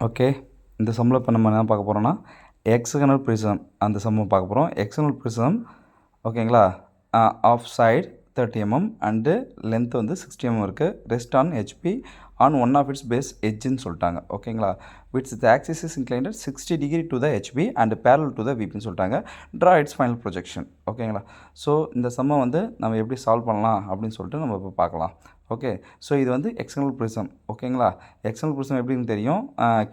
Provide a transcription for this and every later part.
Okay, இந்த சம்மில் இப்போ நம்ம என்ன பார்க்க போகிறோம்னா எக்ஸகனல் ப்ரிசம் அந்த சம்மை பார்க்க போகிறோம். எக்ஸகனல் ப்ரிசம் ஓகேங்களா, of side 30 mm and length வந்து 60 mm இருக்குது. Rest on HP on one of its base எட்ஜுன்னு சொல்லிட்டாங்க. ஓகேங்களா, with the axis is inclined 60 degree to the HP and parallel to the விபின்னு சொல்லிட்டாங்க. Draw its final projection. ஓகேங்களா, so இந்த சம்மை வந்து நம்ம எப்படி சால்வ் பண்ணலாம் அப்படின்னு சொல்லிட்டு நம்ம இப்போ பார்க்கலாம். ஓகே, ஸோ இது வந்து எக்ஸகனல் ப்ரிசம். ஓகேங்களா, எக்ஸகனல் ப்ரிசம் எப்படின்னு தெரியும்,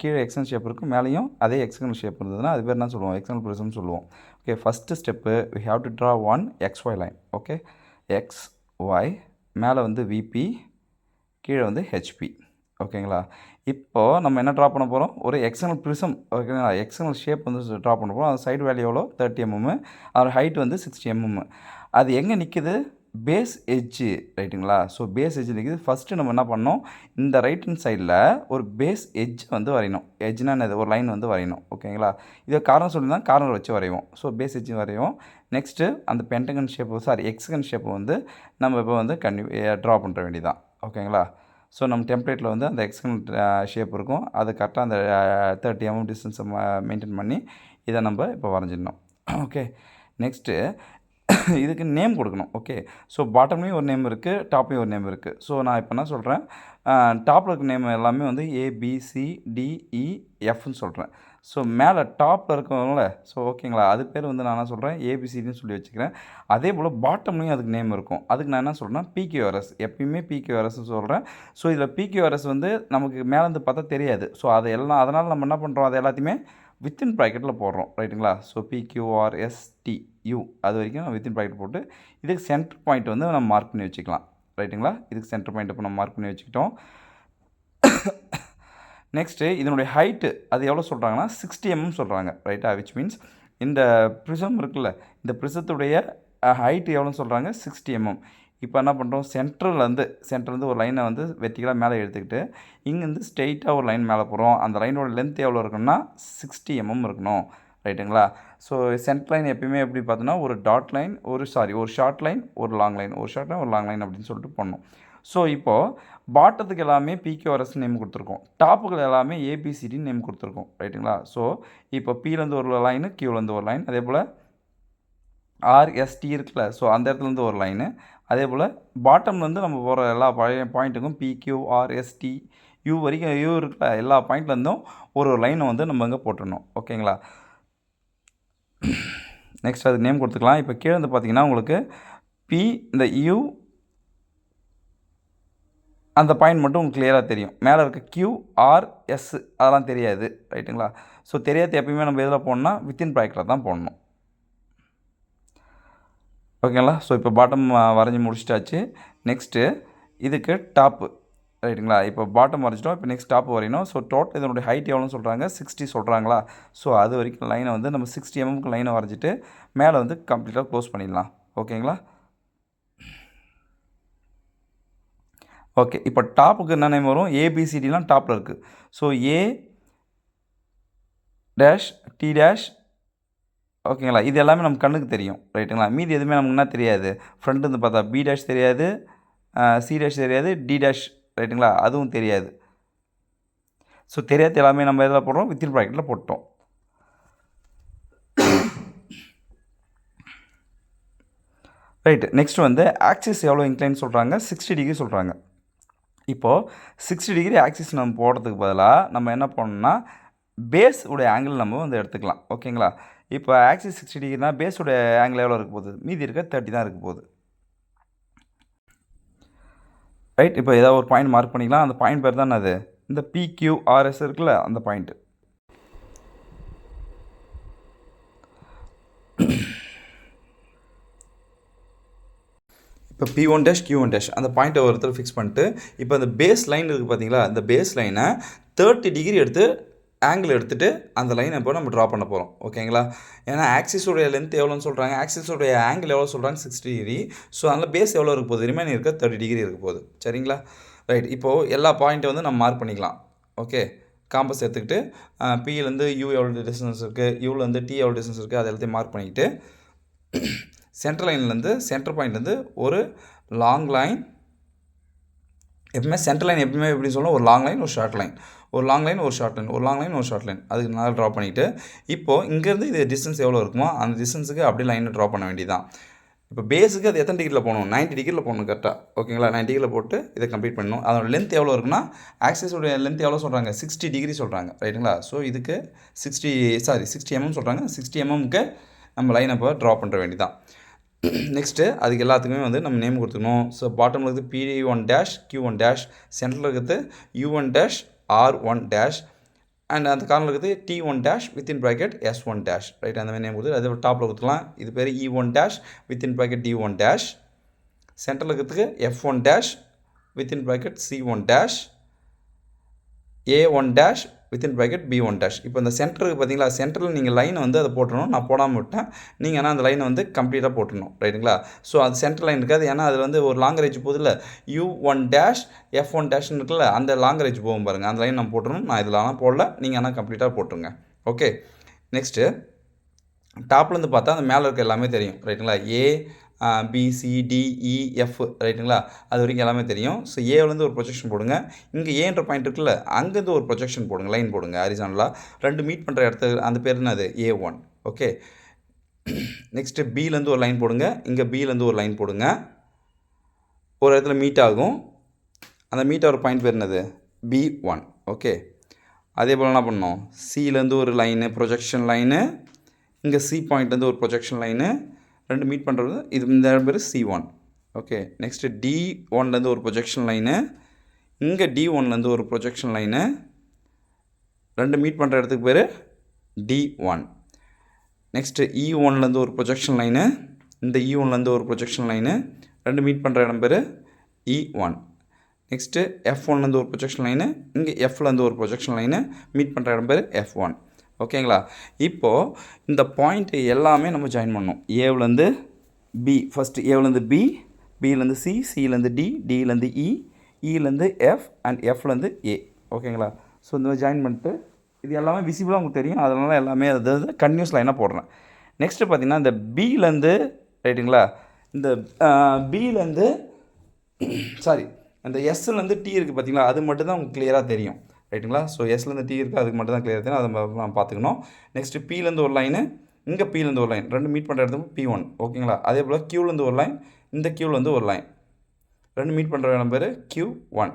கீழே எக்ஸகனல் ஷேப் இருக்கும், மேலேயும் அதே எக்ஸகனல் ஷேப் இருந்ததுன்னா அது பேர் என்ன சொல்லுவோம், எக்ஸகனல் ப்ரிசம்னு சொல்லுவோம். Okay, first step we have to draw one XY line. Okay, XY மேலே வந்து விபி, கீழே வந்து ஹெச்பி. ஓகேங்களா, இப்போது நம்ம என்ன ட்ரா பண்ண போகிறோம், ஒரு எக்ஸகனல் ப்ரிசம். ஓகேங்களா, எக்ஸகனல் ஷேப் வந்து ட்ரா பண்ண போகிறோம். அது சைடு வேல்யூ எவ்வளோ 30 mm, அதோட ஹைட் வந்து 60 mm. அது எங்கே நிற்குது, பேஸ் எட்ஜு. ரைட்டுங்களா, ஸோ பேஸ் எட்ஜ் நிற்குது. ஃபஸ்ட்டு நம்ம என்ன பண்ணோம், இந்த ரைட் ஹேண்ட் சைடில் ஒரு பேஸ் எட்ஜ் வந்து வரையணும். எட்ஜ்னா என்னது, ஒரு லைன் வந்து வரையணும். ஓகேங்களா, இதை கார்னர் சொல்லியிருந்தால் கார்னர் வச்சு வரைவோம். ஸோ பேஸ் எட்ஜ் வரைவோம். நெக்ஸ்ட்டு அந்த பென்டகன் ஷேப்பு, எக்ஸகன் ஷேப்பை வந்து நம்ம இப்போ வந்து ட்ரா பண்ணுற வேண்டியதான். ஓகேங்களா, ஸோ நம்ம டெம்ப்ளேட்டில் வந்து அந்த எக்ஸகன் ஷேப் இருக்கும், அது கரெக்டாக அந்த 30 mm டிஸ்டன்ஸை மெயின்டைன் பண்ணி இதை நம்ம இப்போ வரைஞ்சிடணும். ஓகே, நெக்ஸ்ட்டு இதுக்கு நேம் கொடுக்கணும். ஓகே, ஸோ பாட்டம்லேயும் ஒரு நேம் இருக்குது, டாப்லேயும் ஒரு நேம் இருக்குது. ஸோ நான் இப்போ என்ன சொல்கிறேன், டாப்பில் இருக்க நேம் எல்லாமே வந்து ABCDEFன்னு சொல்கிறேன். ஸோ மேலே டாப்பில் இருக்கவங்கள, ஸோ ஓகேங்களா, அது பேர் வந்து நான் என்ன சொல்கிறேன், ABCDன்னு சொல்லி வச்சுக்கிறேன். அதே போல் பாட்டம்லேயும் அதுக்கு நேம் இருக்கும். அதுக்கு நான் என்ன சொல்கிறேன்னா PQRS, எப்பயுமே PQRSன்னு சொல்கிறேன். ஸோ இதில் PQRS வந்து நமக்கு மேலேருந்து பார்த்தா தெரியாது. ஸோ அதை எல்லாம், அதனால் நம்ம என்ன பண்ணுறோம், அது எல்லாத்தையுமே வித்தின் ப்ராக்கெட்டில் போடுறோம். ரைட்டுங்களா, ஸோ PQRSTU அது வரைக்கும் நம்ம வித்தின் ப்ராக்கெட் போட்டு இதுக்கு சென்டர் பாயிண்ட் வந்து நம்ம மார்க் பண்ணி வச்சுக்கலாம். ரைட்டுங்களா, இதுக்கு சென்டர் பாயிண்ட் இப்போ நம்ம மார்க் பண்ணி வச்சுக்கிட்டோம். நெக்ஸ்ட்டு இதனுடைய ஹைட்டு அது எவ்வளோ சொல்கிறாங்கன்னா 60 mm சொல்கிறாங்க. ரைட்டா, விச் மீன்ஸ் இந்த ப்ரிசம் இருக்குல்ல, இந்த ப்ரிசத்துடைய ஹைட்டு எவ்வளோன்னு சொல்கிறாங்க, 60 mm. இப்போ என்ன பண்ணுறோம், சென்டர்லேருந்து ஒரு லைனை வந்து வெர்டிகலாக மேலே எடுத்துக்கிட்டு இங்கேருந்து ஸ்ட்ரெயிட்டாக ஒரு லைன் மேலே போகிறோம். அந்த லைனோட லென்த் எவ்வளோ இருக்குன்னா 60 mm இருக்கணும். ரைட்டுங்களா, ஸோ சென்டர் லைன் எப்பயுமே எப்படி பார்த்தோன்னா ஒரு டாட் லைன், ஒரு ஷார்ட் லைன், ஒரு லாங் லைன், ஒரு ஷார்ட் லைன், ஒரு லாங் லைன் அப்படின்னு சொல்லிட்டு பண்ணணும். ஸோ இப்போது பாட்டத்துக்கு எல்லாமே PQRS நேம் கொடுத்துருக்கோம், டாப்புகள் எல்லாமே ABCD நேம் கொடுத்துருக்கோம். ரைட்டுங்களா, ஸோ இப்போ Pலேருந்து ஒரு லைனு, Qலேருந்து ஒரு லைன், அதே போல் RST இருக்குல்ல, ஸோ அந்த இடத்துலேருந்து ஒரு லைனு, அதே போல் பாட்டம்லேருந்து நம்ம போகிற எல்லா பாயிண்ட்டுக்கும் PQRSTU வரைக்கும் U இருக்குல்ல, எல்லா பாயிண்ட்லேருந்தும் ஒரு லைனை வந்து நம்ம இங்கே போட்டுடணும். ஓகேங்களா, நெக்ஸ்ட் அது நேம் கொடுத்துக்கலாம். இப்போ கீழே வந்து பார்த்தீங்கன்னா உங்களுக்கு P, இந்த U அந்த பாயிண்ட் மட்டும் உங்களுக்கு கிளியராக தெரியும். மேலே இருக்க QRS அதெல்லாம் தெரியாது. ரைட்டுங்களா, ஸோ தெரியாது எப்பயுமே நம்ம எதில் போடணும்னா வித்தின் ப்ராக்கெட்டில் தான் போடணும். ஓகேங்களா, ஸோ இப்போ பாட்டம் வரைஞ்சி முடிச்சிட்டாச்சு. நெக்ஸ்ட்டு இதுக்கு டாப்பு. ரைட்டுங்களா, இப்போ பாட்டம் வரைஞ்சிட்டோம். இப்போ நெக்ஸ்ட் டாப்பு வரையணும். ஸோ டோட்டல் இதனுடைய ஹைட் எவ்வளோன்னு சொல்கிறாங்க, 60 சொல்கிறாங்களா. ஸோ அது வரைக்கும் லைனை வந்து நம்ம 60 mm லைனை வரைஞ்சிட்டு மேலே வந்து கம்ப்ளீட்டாக க்ளோஸ் பண்ணிடலாம். ஓகேங்களா, ஓகே, இப்போ டாப்புக்கு என்ன நேம் வரும், ABCDலாம் டாப்பில் இருக்குது. ஸோ A', T', ஓகேங்களா, இது எல்லாமே நம்ம கண்ணுக்கு தெரியும். ரைட்டுங்களா, மீதி எதுவுமே நமக்கு என்ன தெரியாது, ஃப்ரண்ட் வந்து பார்த்தா B' தெரியாது, C' தெரியாது, D'. ரைட்டுங்களா, அதுவும் தெரியாது. ஸோ தெரியாது எல்லாமே நம்ம எதில் போடுறோம், வித்தின் ப்ராக்கெட்டில் போட்டோம். ரைட்டு, நெக்ஸ்ட் வந்து ஆக்சிஸ் எவ்வளோ இன்க்ளைன் சொல்கிறாங்க, 60 degree சொல்கிறாங்க. இப்போது 60 degree ஆக்சிஸ் நம்ம போடுறதுக்கு பதிலாக நம்ம என்ன பண்ணணும்னா பேஸ் உடைய ஆங்கிள் நம்ம வந்து எடுத்துக்கலாம். ஓகேங்களா, இப்போ ஆக்சிஸ் 60 டிகிரினா பேஸுடைய ஆங்கிள் எவ்வளோ இருக்க போகுது, மீதி இருக்க 30 தான் இருக்க போகுது. ரைட், இப்போ ஏதாவது ஒரு பாயிண்ட் மார்க் பண்ணிக்கலாம். அந்த பாயிண்ட் பேர் தான் அது இந்த PQRS இருக்குல்ல, அந்த பாயிண்ட்டு. இப்போ P1', Q1' அந்த பாயிண்ட்டை ஒருத்தர் ஃபிக்ஸ் பண்ணிட்டு இப்போ அந்த பேஸ் லைன் இருக்குது பார்த்தீங்களா, இந்த பேஸ் லைனை 30 டிகிரி எடுத்து ஆங்கிள் எடுத்துகிட்டு அந்த லைனை இப்போ நம்ம ட்ரா பண்ண போகிறோம். ஓகேங்களா, ஏன்னா ஆக்சிஸோடைய லென்த் எவ்வளோன்னு சொல்கிறாங்க, ஆக்சிஸோடைய ஆங்கிள் எவ்வளோ சொல்கிறாங்க, 60 டிகிரி. ஸோ அதில் பேஸ் எவ்வளோ இருக்க போகுது, ரிமைனிங் இருக்க 30 டிகிரி இருக்க போகுது. சரிங்களா, ரைட், இப்போது எல்லா பாயிண்ட்டை வந்து நம்ம மார்க் பண்ணிக்கலாம். ஓகே, காம்பஸ் எடுத்துக்கிட்டு Pலேருந்து U எவ்வளோ டிஸ்டன்ஸ் இருக்குது, Uலேருந்து T எவ்வளோ டிஸ்டன்ஸ் இருக்குது, அது எல்லாத்தையும் மார்க் பண்ணிக்கிட்டு சென்டர் லைன்லேருந்து சென்டர் பாயிண்ட்லேருந்து ஒரு லாங் லைன், எப்பவுமே சென்டர் லைன் எப்பவுமே எப்படி சொல்லணும், ஒரு லாங் லைன், ஒரு ஷார்ட் லைன். ஒரு லாங் லைன் ஒரு ஷார்ட் லைன், ஒரு லாங் லைன் ஒரு ஷார்ட் லைன், அதுக்கு நல்லா ட்ரா பண்ணிவிட்டு இப்போது இங்கேருந்து இது டிஸ்டன்ஸ் எவ்வளோ இருக்குமோ அந்த டிஸ்டன்ஸுக்கு அப்படியே லைனை ட்ரா பண்ண வேண்டியதான். இப்போ பேஸுக்கு அது எத்தனை டிகிரியில் போகணும், 90 டிகிரியில் போகணும் கரெக்டாக. ஓகேங்களா, 90 டிகிரியில் போட்டு இதை கம்ப்ளீட் பண்ணணும். அதோட லென்த் எவ்வளோ இருக்குன்னா, ஆக்சிஸோடைய லென்த் எவ்வளோ சொல்கிறாங்க, 60 டிகிரி சொல்கிறாங்க, ரைட்டுங்களா. ஸோ இதுக்கு 60 mm சொல்கிறாங்க. 60 mmக்கு நம்ம லைனை இப்போ ட்ரா பண்ணுற வேண்டியதான். நெக்ஸ்ட்டு அதுக்கு எல்லாத்துக்குமே வந்து நம்ம நேம் கொடுத்துக்கணும். ஸோ பாட்டமில் இருக்குது P1 டேஷ் Q1 டேஷ், சென்டரில் இருக்கிறது U1 dash R1 dash, and அந்த கார்னரில் இருக்குது T1 dash within bracket S1 dash, right. அந்த மாதிரி நேம் கொடுத்து அது டாப்பில் கொடுத்துக்கலாம். இது பேர் E1 dash within bracket D1 dash, சென்டரில் இருக்கிறதுக்கு F1 dash within bracket C1 dash, A1 dash within bracket B1 dash. இப்போ இந்த சென்டருக்கு பார்த்தீங்களா, சென்டரில் நீங்கள் லைனை வந்து அதை போட்டுடணும். நான் போடாமல் விட்டேன், நீங்கள் ஆனால் அந்த லைனை வந்து கம்ப்ளீட்டாக போட்டுடணும், ரைட்டுங்களா. ஸோ அது சென்டர் லைன் இருக்காது, ஏன்னா அது வந்து ஒரு லாங் ரேஞ்ச் போகுதில்ல, U1 டேஷ் F1 டேஷ்னு இருக்குல்ல, அந்த லாங் ரேஞ்ச் போகும் பாருங்கள், அந்த லைன் நம்ம போட்டுடணும். நான் இதில் ஆனால் போடல, நீங்கள் ஆனால் கம்ப்ளீட்டாக போட்டுருங்க. ஓகே, நெக்ஸ்ட்டு டாப்லேருந்து பார்த்தா அந்த மேலே இருக்க எல்லாமே தெரியும், ரைட்டுங்களா. ABCDEF, ரைட்டுங்களா, அது வரைக்கும் எல்லாமே தெரியும். ஸோ ஏவிலேருந்து ஒரு ப்ரொஜெக்ஷன் போடுங்க. இங்கே ஏன்ற பாயிண்ட் இருக்குல்ல, அங்கேருந்து ஒரு ப்ரொஜெக்ஷன் போடுங்க, லைன் போடுங்க ஹரிசாண்டலாக. ரெண்டு மீட் பண்ணுற இடத்துல அந்த பேர் என்னது, A1. ஓகே, நெக்ஸ்ட்டு பிலேருந்து ஒரு லைன் போடுங்க. இங்கே பிலேருந்து ஒரு லைன் போடுங்க. ஒரு இடத்துல மீட் ஆகும், அந்த மீட் ஆகிற பாயிண்ட் பேர் என்னது, B1. ஓகே, அதே போல் என்ன பண்ணணும், சிலேருந்து ஒரு லைனு ப்ரொஜெக்ஷன் லைனு, இங்கே சி பாயிண்ட்லேருந்து ஒரு ப்ரொஜெக்ஷன் லைனு, ரெண்டு மீட் பண்ணுறது, இது இந்த பேர் C1. ஓகே, நெக்ஸ்ட்டு D1லேருந்து ஒரு ப்ரொஜெக்ஷன் லைனு, இங்கே D1லேருந்து ஒரு ப்ரொஜெக்ஷன் லைனு, ரெண்டு மீட் பண்ணுற இடத்துக்கு பேர் D1. நெக்ஸ்ட்டு E1லேருந்து ஒரு ப்ரொஜெக்ஷன் லைனு, இந்த E1லேருந்து ஒரு ப்ரொஜெக்ஷன் லைனு, ரெண்டு மீட் பண்ணுற இடம் பேர் E1. நெக்ஸ்ட்டு F1லேருந்து ஒரு ப்ரொஜெக்ஷன் லைனு, இங்கே Fலேருந்து ஒரு ப்ரொஜெக்ஷன் லைனு, மீட் பண்ணுற இடம் பேர் F1. ஓகேங்களா, இப்போது இந்த பாயிண்ட்டு எல்லாமே நம்ம ஜாயின் பண்ணணும். ஏவிலேருந்து பி, ஃபஸ்ட்டு ஏவிலேருந்து பி, பிலேருந்து சி, சிலேருந்து டி, டிலேருந்து இ, இலேருந்து எஃப் அண்ட் எஃப்லேருந்து ஏ. ஓகேங்களா, ஸோ இந்த மாதிரி ஜாயின் பண்ணிட்டு இது எல்லாமே விசிபிளாக உங்களுக்கு தெரியும், அதனால எல்லாமே அதாவது கன்டினியூஸ் லைனாக போடுறேன். நெக்ஸ்ட்டு பார்த்தீங்கன்னா இந்த பிலேருந்து, ரைட்டுங்களா, இந்த பிலேருந்து அந்த எஸ்லேருந்து டி இருக்குது பார்த்தீங்களா, அது மட்டும் தான் உங்களுக்கு கிளியராக தெரியும், ரைட்டுங்களா. ஸோ எஸ்லேருந்து டி இருக்குது, அதுக்கு மட்டும் தான் கிளியர் தெரியும், அதை நம்ம பார்த்துக்கணும். நெக்ஸ்ட்டு பிலேருந்து ஒரு லைனு, இங்கே பிலேருந்து ஒரு லைன், ரெண்டு மீட் பண்ணுற இடத்துக்கு P1. ஓகேங்களா, அதே போல் Qலேருந்து ஒரு லைன், இந்த Qலேருந்து ஒரு லைன், ரெண்டு மீட் பண்ணுற இடம் பேர் Q1.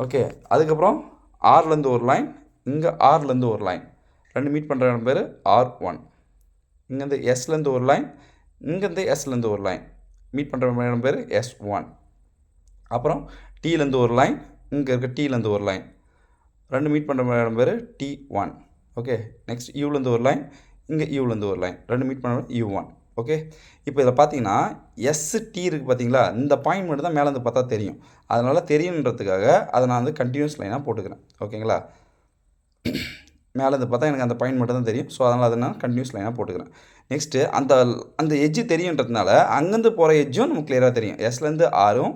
ஓகே, அதுக்கப்புறம் ஆர்லேருந்து ஒரு லைன், இங்கே ஆர்லேருந்து ஒரு லைன், ரெண்டு மீட் பண்ணுற இடம் பேர் R1. இங்கேருந்து எஸ்லேருந்து ஒரு லைன், இங்கேருந்து எஸ்லேருந்து ஒரு லைன், மீட் பண்ணுற இடம் பேர் S1. அப்புறம் டீலேருந்து ஒரு லைன், இங்கே இருக்க டீலேருந்து ஒரு லைன், ரெண்டு மீட் பண்ணுற இடம் பேர் T1. ஓகே, நெக்ஸ்ட் யூலேருந்து ஒரு லைன், இங்கே யூலேருந்து ஒரு லைன், ரெண்டு மீட் பண்ணுற U1. ஓகே, இப்போ இதில் பார்த்தீங்கன்னா ST இருக்குது பார்த்தீங்களா, இந்த பாயிண்ட் மட்டும் தான் மேலேருந்து பார்த்தா தெரியும், அதனால் தெரியுன்றதுக்காக அதை நான் வந்து கண்டினியூஸ் லைனாக போட்டுக்கிறேன். ஓகேங்களா, மேலேருந்து பார்த்தா எனக்கு அந்த பாயிண்ட் மட்டும் தான் தெரியும், ஸோ அதனால் அதை நான் கண்டினியூஸ் லைனாக போட்டுக்கிறேன். நெக்ஸ்ட்டு அந்த எட்ஜு தெரியுன்றதுனால அங்கேருந்து போகிற எட்ஜும் நமக்கு கிளியராக தெரியும். எஸ்லேருந்து ஆரும்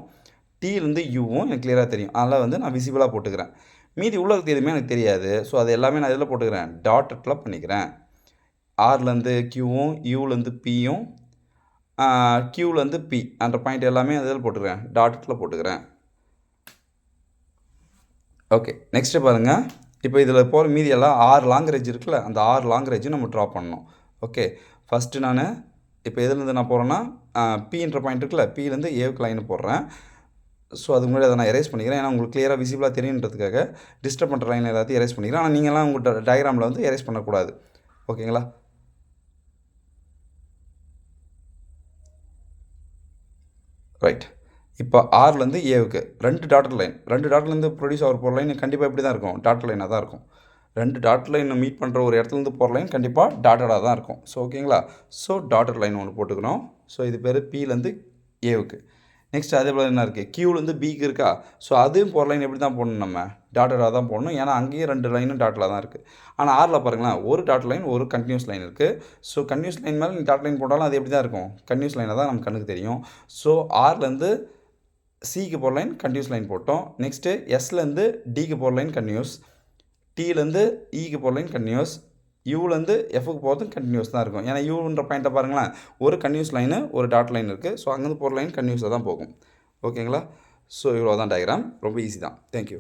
டீலேருந்து யூவும் எனக்கு கிளியராக தெரியும், அதனால் வந்து நான் விசிபிளாக போட்டுக்கிறேன். மீதி உள்ள இருக்கிறது எதுவுமே எனக்கு தெரியாது, ஸோ அது எல்லாமே நான் இதில் போட்டுக்கிறேன், டாட்டட்டில் பண்ணிக்கிறேன். ஆர்லேருந்து கியூவும், யூலேருந்து பியும், கியூலேருந்து பி அந்த பாயிண்ட் எல்லாமே அதில் போட்டுக்கிறேன், டாட்டட்டில் போட்டுக்கிறேன். ஓகே, நெக்ஸ்ட்டு பாருங்கள், இப்போ இதில் போகிற மீதி எல்லாம் 6 லாங்குவேஜ் இருக்குல்ல, அந்த 6 லாங்குவேஜும் நம்ம ட்ரா பண்ணணும். ஓகே, ஃபஸ்ட்டு நான் இப்போ எதுலேருந்து நான் போகிறேன்னா பின்ற பாயிண்ட் இருக்குல்ல, பிலேருந்து ஏவுக்கு லைன் போடுறேன். ஸோ அதுக்கு முன்னாடி அதை நான் எரேஸ் பண்ணிக்கிறேன், ஏன்னா உங்களுக்கு கிளியராக விசிபிளாக தெரியுன்றதுக்காக டிஸ்டர்ப் பண்ணுற லைன் எல்லாத்தையும் எரேஸ் பண்ணிக்கிறேன். ஆனால் நீங்கள்லாம் உங்கள் டயக்ராமில் வந்து எரேஸ் பண்ணக்கூடாது. ஓகேங்களா, ரைட். இப்போ ஆர்லேருந்து ஏவுக்கு ரெண்டு டாட்டர் லைன்லேருந்து ப்ரொடியூஸ் ஆகிற போகிற லைன் கண்டிப்பாக இப்படி தான் இருக்கும், டாட்டர் லைனாக தான் இருக்கும். ரெண்டு டாட்டர் லைனை மீட் பண்ணுற ஒரு இடத்துலேருந்து போகிற லைன் கண்டிப்பாக டாட்டடாக தான் இருக்கும். ஸோ ஓகேங்களா, ஸோ டாட்டர் லைன் ஒன்று போட்டுக்கணும். ஸோ இது பேர் பிலேருந்து ஏவுக்கு. நெக்ஸ்ட் அதே போல் என்ன இருக்குது, கியூலேருந்து பிக்கு இருக்கா, ஸோ அதுவும் போகிற லைன் எப்படி தான் போடணும், நம்ம டாட்டடாக தான் போடணும், ஏன்னா அங்கேயும் ரெண்டு லைனும் டாட்டடாக தான் இருக்குது. ஆனால் ஆரில் பாருங்களேன், ஒரு டாட்டர் லைன் ஒரு கண்டினியூஸ் லைன் இருக்குது. ஸோ கண்டினியூஸ் லைன் மேலே நீங்கள் டாட்டர் லைன் போட்டாலும் அது எப்படி தான் இருக்கும், கண்டினியூஸ் லைனாக தான் நம்ம கண்ணுக்கு தெரியும். ஸோ ஆர்லேருந்து சிக்கு போகிற லைன் கண்டினியூஸ் லைன் போட்டோம். நெக்ஸ்ட்டு எஸ்லேருந்து டிக்கு போகிற லைன் கண்டினியூஸ், டீலேருந்து இக்கு போகிற லைன் கண்டினியூஸ், யூலேருந்து எஃப்க்கு போகிறதும் கண்டினியூஸ் தான் இருக்கும். ஏன்னா யூன்ற பாயிண்ட்டை பாருங்களேன், ஒரு கண்டினியூஸ் லைனு ஒரு டாட் லைன் இருக்குது. ஸோ அங்கேருந்து போகிற லைன் கண்டினியூஸாக தான் போகும். ஓகேங்களா, ஸோ இவ்வளோ தான் டயக்ராம், ரொம்ப ஈஸி தான். தேங்க்யூ.